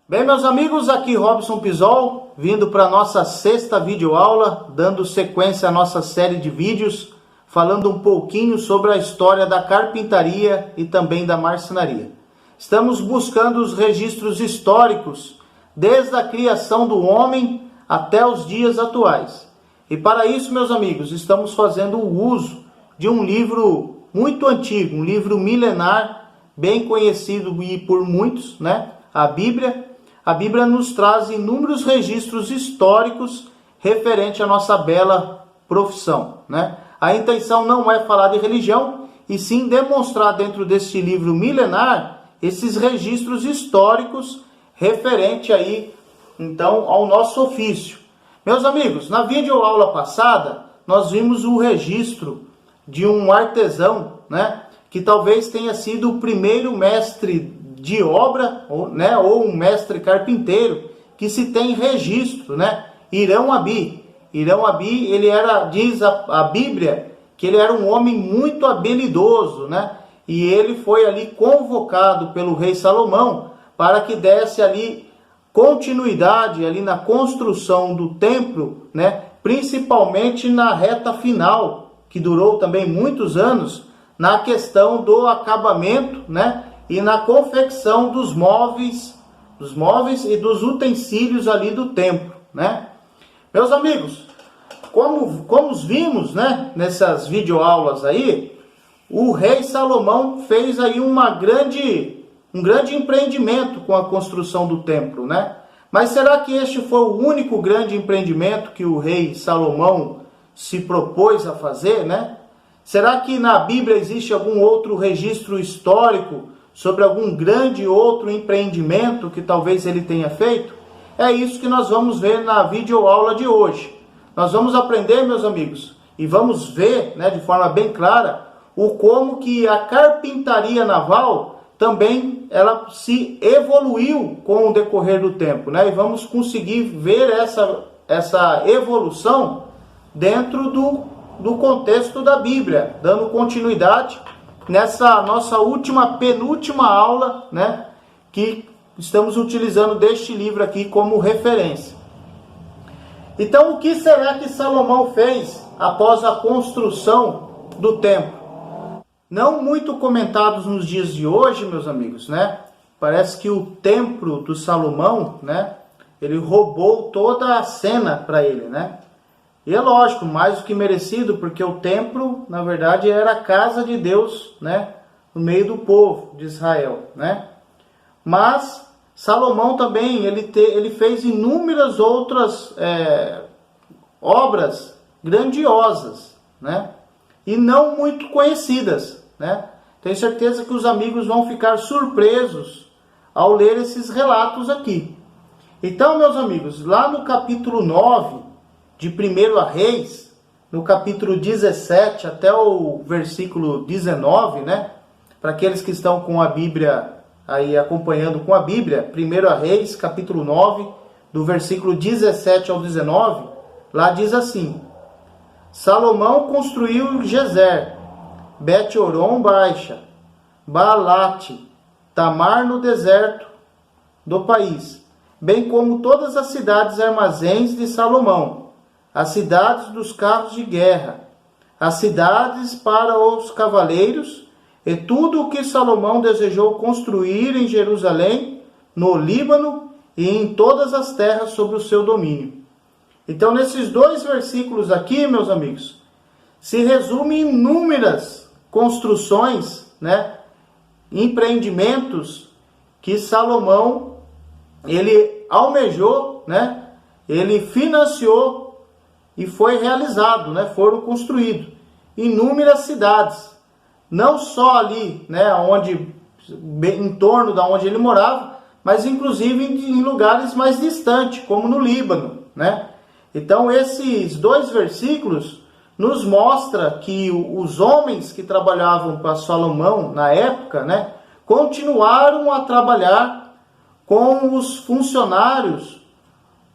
Bem, meus amigos, aqui Robson Pisol, vindo para a nossa sexta videoaula, dando sequência à nossa série de vídeos, falando um pouquinho sobre a história da carpintaria e também da marcenaria. Estamos buscando os registros históricos, desde a criação do homem até os dias atuais. E para isso, meus amigos, estamos fazendo o uso de um livro muito antigo, um livro milenar, bem conhecido e por muitos, né? A Bíblia. A Bíblia nos traz inúmeros registros históricos referente à nossa bela profissão, né? A intenção não é falar de religião, e sim demonstrar dentro deste livro milenar esses registros históricos referente aí, então, ao nosso ofício. Meus amigos, na videoaula passada, nós vimos o registro de um artesão, né? Que talvez tenha sido o primeiro mestre de obra, né, ou um mestre carpinteiro, que se tem registro, né? Irão Abi. Irão Abi, ele era, diz a Bíblia, que ele era um homem muito habilidoso, né? E ele foi ali convocado pelo rei Salomão para que desse ali continuidade ali na construção do templo, né? Principalmente na reta final, que durou também muitos anos, na questão do acabamento, né? E na confecção dos móveis e dos utensílios ali do templo, né? Meus amigos, como vimos, né, nessas videoaulas aí, o rei Salomão fez aí um grande empreendimento com a construção do templo, né? Mas será que este foi o único grande empreendimento que o rei Salomão se propôs a fazer, né? Será que na Bíblia existe algum outro registro histórico sobre algum grande outro empreendimento que talvez ele tenha feito? É isso que nós vamos ver na videoaula de hoje. Nós vamos aprender, meus amigos, e vamos ver, né, de forma bem clara, como que a carpintaria naval também ela se evoluiu com o decorrer do tempo, né? E vamos conseguir ver essa evolução dentro do contexto da Bíblia, dando continuidade nessa nossa penúltima aula, né, que estamos utilizando deste livro aqui como referência. Então, o que será que Salomão fez após a construção do templo? Não muito comentados nos dias de hoje, meus amigos, né? Parece que o templo do Salomão, né, ele roubou toda a cena para ele, né? E é lógico, mais do que merecido, porque o templo, na verdade, era a casa de Deus, né, no meio do povo de Israel, né? Mas Salomão também, ele fez inúmeras outras obras grandiosas, né? E não muito conhecidas, né? Tenho certeza que os amigos vão ficar surpresos ao ler esses relatos aqui. Então, meus amigos, lá no capítulo 9 de 1 Reis, no capítulo 17 até o versículo 19, né? Para aqueles que estão com a Bíblia aí acompanhando com a Bíblia, 1 Reis, capítulo 9, do versículo 17 ao 19, lá diz assim: Salomão construiu Gezer, Bet-Horon Baixa, Baalate, Tamar no deserto do país, bem como todas as cidades armazéns de Salomão, as cidades dos carros de guerra, as cidades para os cavaleiros, e tudo o que Salomão desejou construir em Jerusalém, no Líbano e em todas as terras sob o seu domínio. Então, nesses dois versículos aqui, meus amigos, se resume inúmeras construções, né, empreendimentos que Salomão, ele almejou, né, ele financiou e foi realizado, né, foram construídos inúmeras cidades, não só ali, né, em torno da onde ele morava, mas inclusive em lugares mais distantes, como no Líbano, né? Então, esses dois versículos nos mostram que os homens que trabalhavam para Salomão na época, né, continuaram a trabalhar com os funcionários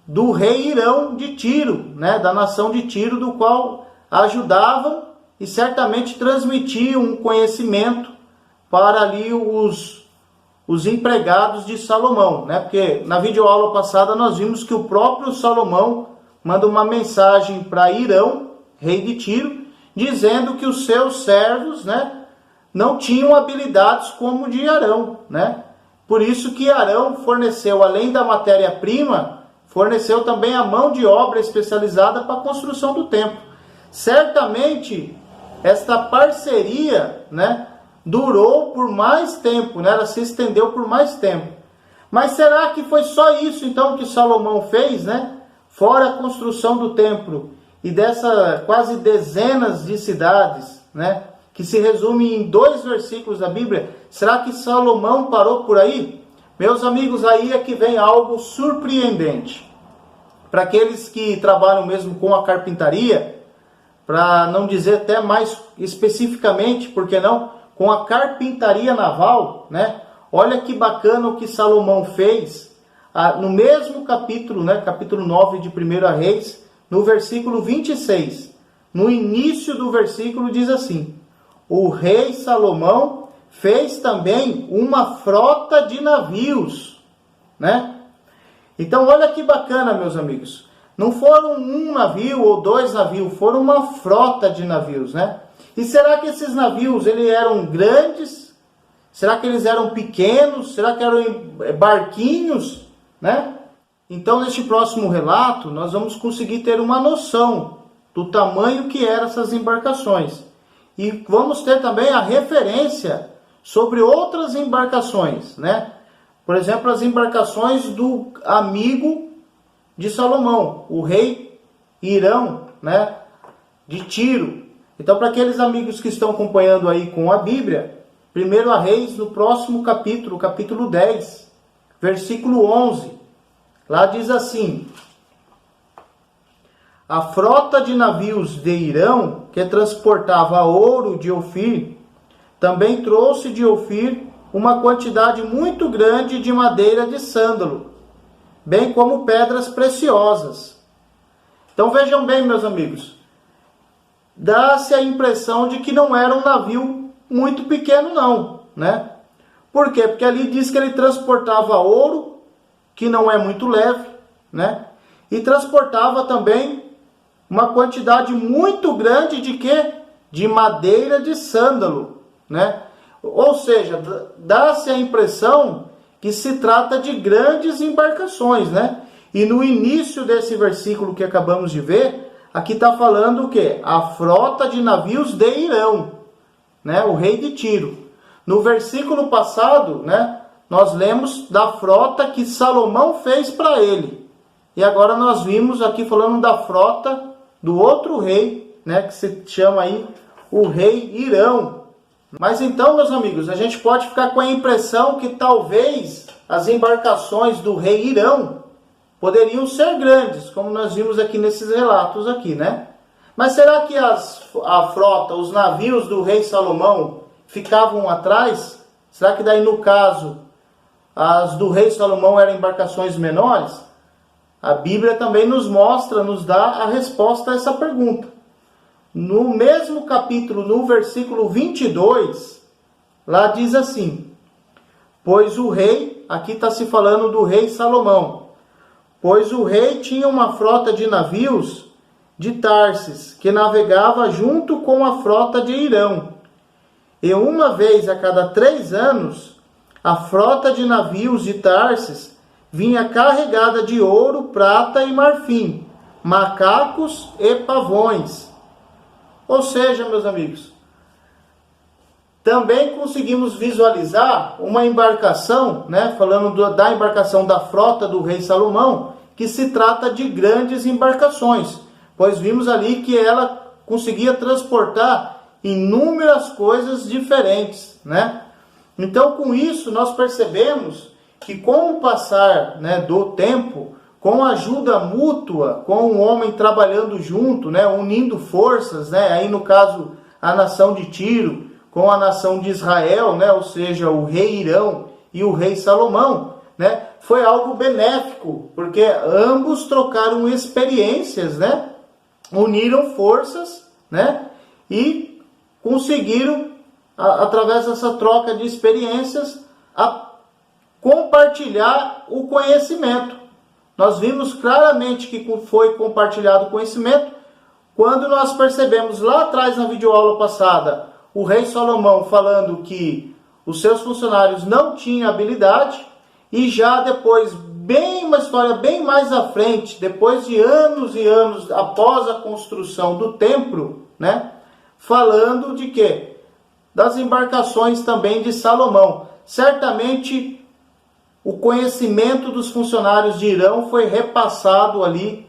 do rei Irão de Tiro, né, da nação de Tiro, do qual ajudavam e certamente transmitiam um conhecimento para ali os os empregados de Salomão, né? Porque na videoaula passada nós vimos que o próprio Salomão manda uma mensagem para Hirão, rei de Tiro, dizendo que os seus servos, né, não tinham habilidades como de Arão, né? Por isso que Arão forneceu, além da matéria-prima, forneceu também a mão de obra especializada para a construção do templo. Certamente, esta parceria, né, durou por mais tempo, né? Ela se estendeu por mais tempo. Mas será que foi só isso, então, que Salomão fez, né? Fora a construção do templo e dessa quase dezenas de cidades, né? Que se resume em 2 versículos da Bíblia. Será que Salomão parou por aí? Meus amigos, aí é que vem algo surpreendente. Para aqueles que trabalham mesmo com a carpintaria, para não dizer até mais especificamente, por que não, com a carpintaria naval, né? Olha que bacana o que Salomão fez no mesmo capítulo, né? Capítulo 9 de 1 Reis, no versículo 26. No início do versículo diz assim: o rei Salomão fez também uma frota de navios, né? Então olha que bacana, meus amigos. Não foram um navio ou 2 navios, foram uma frota de navios, né? E será que esses navios eles eram grandes? Será que eles eram pequenos? Será que eram barquinhos, né? Então, neste próximo relato, nós vamos conseguir ter uma noção do tamanho que eram essas embarcações. E vamos ter também a referência sobre outras embarcações, né? Por exemplo, as embarcações do amigo de Salomão, o rei Hirão, né, de Tiro. Então, para aqueles amigos que estão acompanhando aí com a Bíblia, 1 Reis, no próximo capítulo, capítulo 10, versículo 11, lá diz assim: a frota de navios de Hirão, que transportava ouro de Ofir, também trouxe de Ofir uma quantidade muito grande de madeira de sândalo, bem como pedras preciosas. Então vejam bem, meus amigos, dá-se a impressão de que não era um navio muito pequeno não, né? Por quê? Porque ali diz que ele transportava ouro, que não é muito leve, né? E transportava também uma quantidade muito grande de quê? De madeira de sândalo, né? Ou seja, dá-se a impressão que se trata de grandes embarcações, né? E no início desse versículo que acabamos de ver, aqui está falando o quê? A frota de navios de Hirão, né? O rei de Tiro. No versículo passado, né, nós lemos da frota que Salomão fez para ele. E agora nós vimos aqui falando da frota do outro rei, né, que se chama aí o rei Hirão. Mas então, meus amigos, a gente pode ficar com a impressão que talvez as embarcações do rei Hirão poderiam ser grandes, como nós vimos aqui nesses relatos aqui, né? Mas será que a frota, os navios do rei Salomão ficavam atrás? Será que daí no caso as do rei Salomão eram embarcações menores? A Bíblia também nos mostra, nos dá a resposta a essa pergunta. No mesmo capítulo, no versículo 22, lá diz assim: pois o rei, aqui está se falando do rei Salomão, pois o rei tinha uma frota de navios de Tarsis, que navegava junto com a frota de Hirão. E uma vez a cada 3 anos, a frota de navios de Tarsis vinha carregada de ouro, prata e marfim, macacos e pavões. Ou seja, meus amigos, também conseguimos visualizar uma embarcação, né, falando da embarcação da frota do rei Salomão, que se trata de grandes embarcações, pois vimos ali que ela conseguia transportar inúmeras coisas diferentes, né? Então, com isso, nós percebemos que com o passar, né, do tempo, com a ajuda mútua, com o homem trabalhando junto, né, unindo forças, né, aí no caso a nação de Tiro com a nação de Israel, né, ou seja, o rei Hirão e o rei Salomão, né, foi algo benéfico, porque ambos trocaram experiências, né, uniram forças, né, e conseguiram, através dessa troca de experiências, compartilhar o conhecimento. Nós vimos claramente que foi compartilhado o conhecimento quando nós percebemos lá atrás na videoaula passada o rei Salomão falando que os seus funcionários não tinham habilidade, e já depois, uma história bem mais à frente, depois de anos e anos após a construção do templo, né, falando de quê? Das embarcações também de Salomão. Certamente o conhecimento dos funcionários de Irão foi repassado ali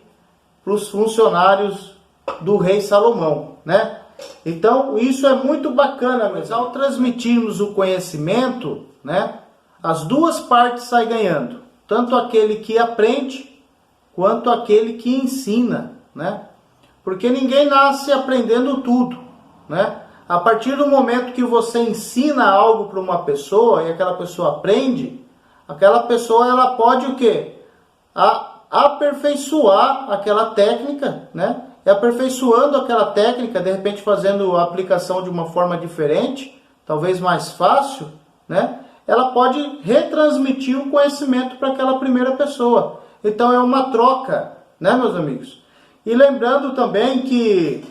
para os funcionários do rei Salomão, né? Então isso é muito bacana, mas ao transmitirmos o conhecimento, né, as duas partes saem ganhando, tanto aquele que aprende quanto aquele que ensina, né? Porque ninguém nasce aprendendo tudo, né? A partir do momento que você ensina algo para uma pessoa e aquela pessoa aprende, aquela pessoa ela pode o quê? Aperfeiçoar aquela técnica, né? E aperfeiçoando aquela técnica, de repente fazendo a aplicação de uma forma diferente, talvez mais fácil, né? Ela pode retransmitir o conhecimento para aquela primeira pessoa. Então é uma troca, né, meus amigos? E lembrando também que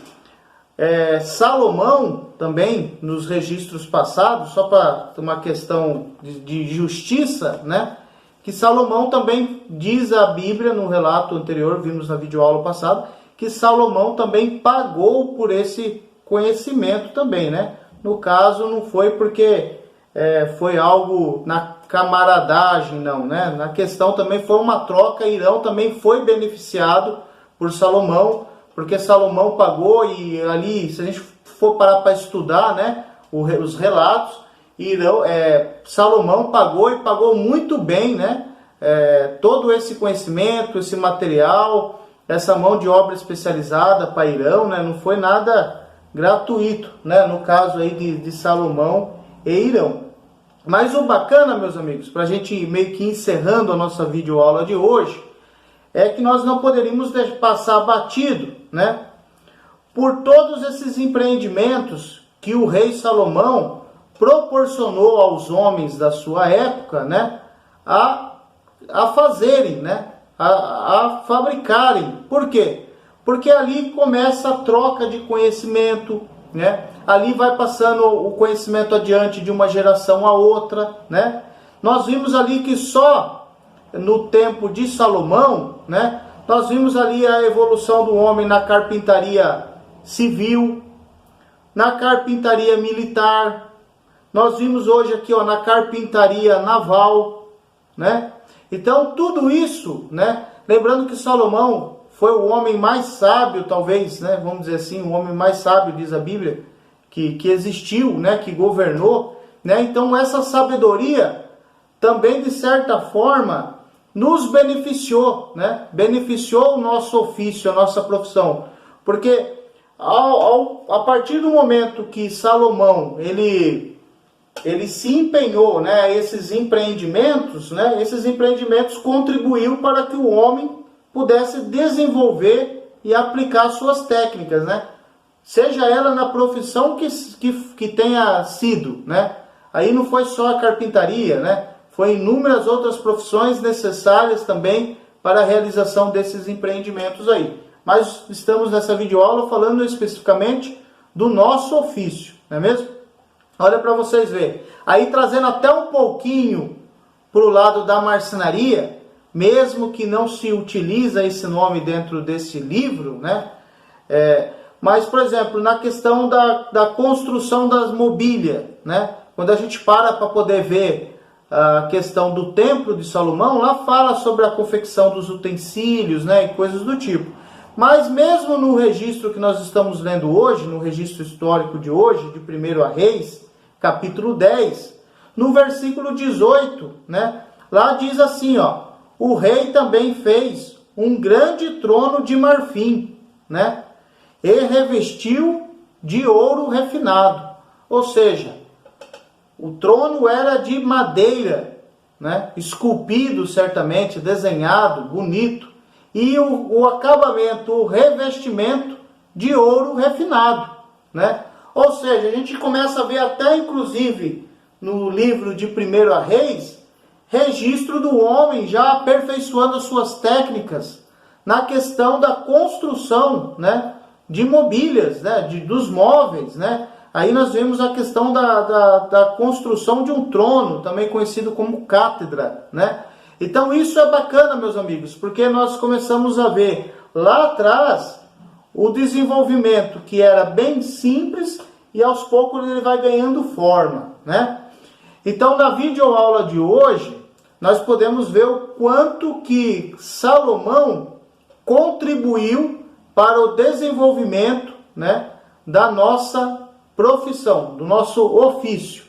Salomão, também nos registros passados, só para uma questão de justiça, né? Que Salomão também diz a Bíblia, no relato anterior, vimos na videoaula passada, que Salomão também pagou por esse conhecimento também, né? No caso, não foi porque foi algo na camaradagem, não, né? Na questão também foi uma troca, Irão também foi beneficiado por Salomão, porque Salomão pagou, e ali, se a gente for parar para estudar, né, os relatos, Salomão pagou e pagou muito bem, né? Todo esse conhecimento, esse material, essa mão de obra especializada para Irão, né? Não foi nada gratuito, né? No caso aí de Salomão e Irão. Mas o bacana, meus amigos, para a gente meio que encerrando a nossa videoaula de hoje, é que nós não poderíamos passar batido, né, por todos esses empreendimentos que o rei Salomão proporcionou aos homens da sua época, né, a fazerem, né, a fabricarem. Por quê? Porque ali começa a troca de conhecimento, né? Ali vai passando o conhecimento adiante de uma geração a outra, né? Nós vimos ali que só no tempo de Salomão, né, nós vimos ali a evolução do homem na carpintaria civil, na carpintaria militar. Nós vimos hoje aqui, na carpintaria naval, né? Então tudo isso, né? Lembrando que Salomão foi o homem mais sábio, talvez, né? Vamos dizer assim, o homem mais sábio, diz a Bíblia, que existiu, né? Que governou, né? Então essa sabedoria também, de certa forma, nos beneficiou, né? Beneficiou o nosso ofício, a nossa profissão. Porque a partir do momento que Salomão, ele se empenhou, né, esses empreendimentos, né, esses empreendimentos contribuiu para que o homem pudesse desenvolver e aplicar suas técnicas, né? Seja ela na profissão que tenha sido, né? Aí não foi só a carpintaria, né? Foi inúmeras outras profissões necessárias também para a realização desses empreendimentos aí. Mas estamos nessa videoaula falando especificamente do nosso ofício, não é mesmo? Olha para vocês verem. Aí trazendo até um pouquinho para o lado da marcenaria, mesmo que não se utiliza esse nome dentro desse livro, né? Mas, por exemplo, na questão da construção das mobílias, né? Quando a gente para poder ver a questão do templo de Salomão, lá fala sobre a confecção dos utensílios, né? E coisas do tipo. Mas mesmo no registro que nós estamos lendo hoje, no registro histórico de hoje, de 1 Reis, capítulo 10, no versículo 18, né? Lá diz assim, o rei também fez um grande trono de marfim, né? E revestiu de ouro refinado. Ou seja, o trono era de madeira, né? Esculpido certamente, desenhado, bonito. E o acabamento, o revestimento de ouro refinado, né? Ou seja, a gente começa a ver até inclusive no livro de 1 Reis, registro do homem já aperfeiçoando as suas técnicas na questão da construção, né, de mobílias, né, dos móveis, né. Aí nós vemos a questão da construção de um trono, também conhecido como cátedra, né. Então isso é bacana, meus amigos, porque nós começamos a ver lá atrás o desenvolvimento que era bem simples e aos poucos ele vai ganhando forma, né? Então na videoaula de hoje nós podemos ver o quanto que Salomão contribuiu para o desenvolvimento, né, da nossa profissão, do nosso ofício.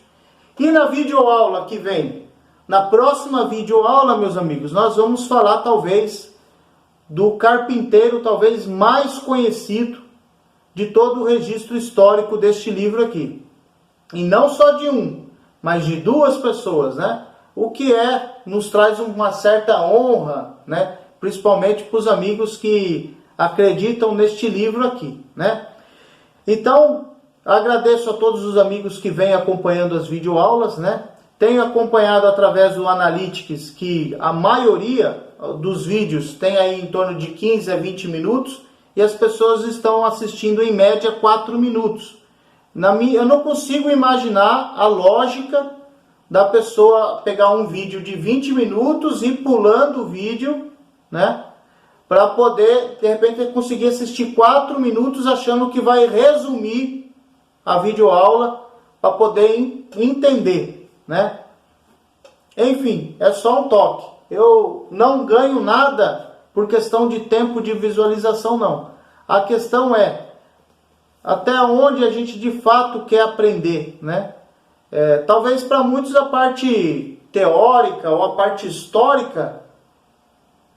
E na videoaula que vem, na próxima videoaula, meus amigos, nós vamos falar talvez do carpinteiro talvez mais conhecido de todo o registro histórico deste livro aqui. E não só de um, mas de duas pessoas, né? O que nos traz uma certa honra, né? Principalmente para os amigos que acreditam neste livro aqui, né? Então, agradeço a todos os amigos que vêm acompanhando as videoaulas, né? Tenho acompanhado através do Analytics que a maioria dos vídeos tem aí em torno de 15 a 20 minutos e as pessoas estão assistindo em média 4 minutos. Eu não consigo imaginar a lógica da pessoa pegar um vídeo de 20 minutos e pulando o vídeo, né? Para poder, de repente, conseguir assistir 4 minutos achando que vai resumir a videoaula para poder entender, né? Enfim, é só um toque. Eu não ganho nada por questão de tempo de visualização, não. A questão é até onde a gente de fato quer aprender, né? Talvez para muitos a parte teórica ou a parte histórica,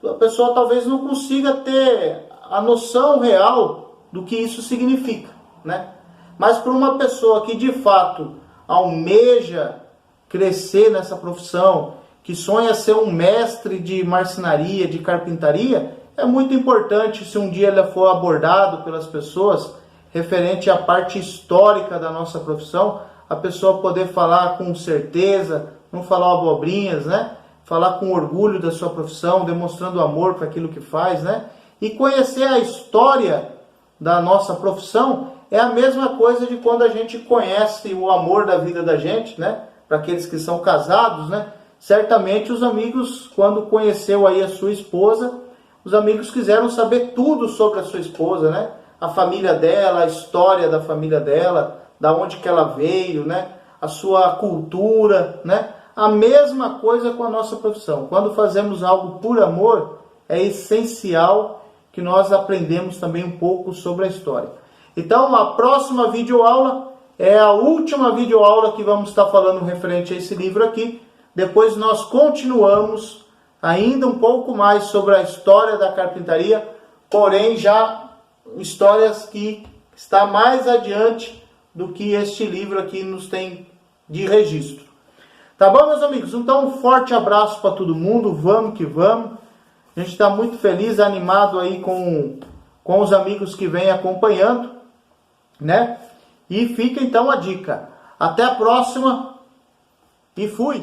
a pessoa talvez não consiga ter a noção real do que isso significa, né? Mas para uma pessoa que de fato almeja crescer nessa profissão, que sonha ser um mestre de marcenaria, de carpintaria, é muito importante, se um dia ele for abordado pelas pessoas referente à parte histórica da nossa profissão, a pessoa poder falar com certeza, não falar abobrinhas, né? Falar com orgulho da sua profissão, demonstrando amor para aquilo que faz, né? E conhecer a história da nossa profissão é a mesma coisa de quando a gente conhece o amor da vida da gente, né? Para aqueles que são casados, né? Certamente os amigos, quando conheceu aí a sua esposa, os amigos quiseram saber tudo sobre a sua esposa, né? A família dela, a história da família dela, da onde que ela veio, né? A sua cultura, né? A mesma coisa com a nossa profissão. Quando fazemos algo por amor, é essencial que nós aprendemos também um pouco sobre a história. Então, a próxima videoaula é a última videoaula que vamos estar falando referente a esse livro aqui. Depois nós continuamos ainda um pouco mais sobre a história da carpintaria, porém já histórias que está mais adiante do que este livro aqui nos tem de registro. Tá bom, meus amigos? Então um forte abraço para todo mundo, vamos que vamos. A gente está muito feliz, animado aí com os amigos que vêm acompanhando, né? E fica então a dica. Até a próxima e fui!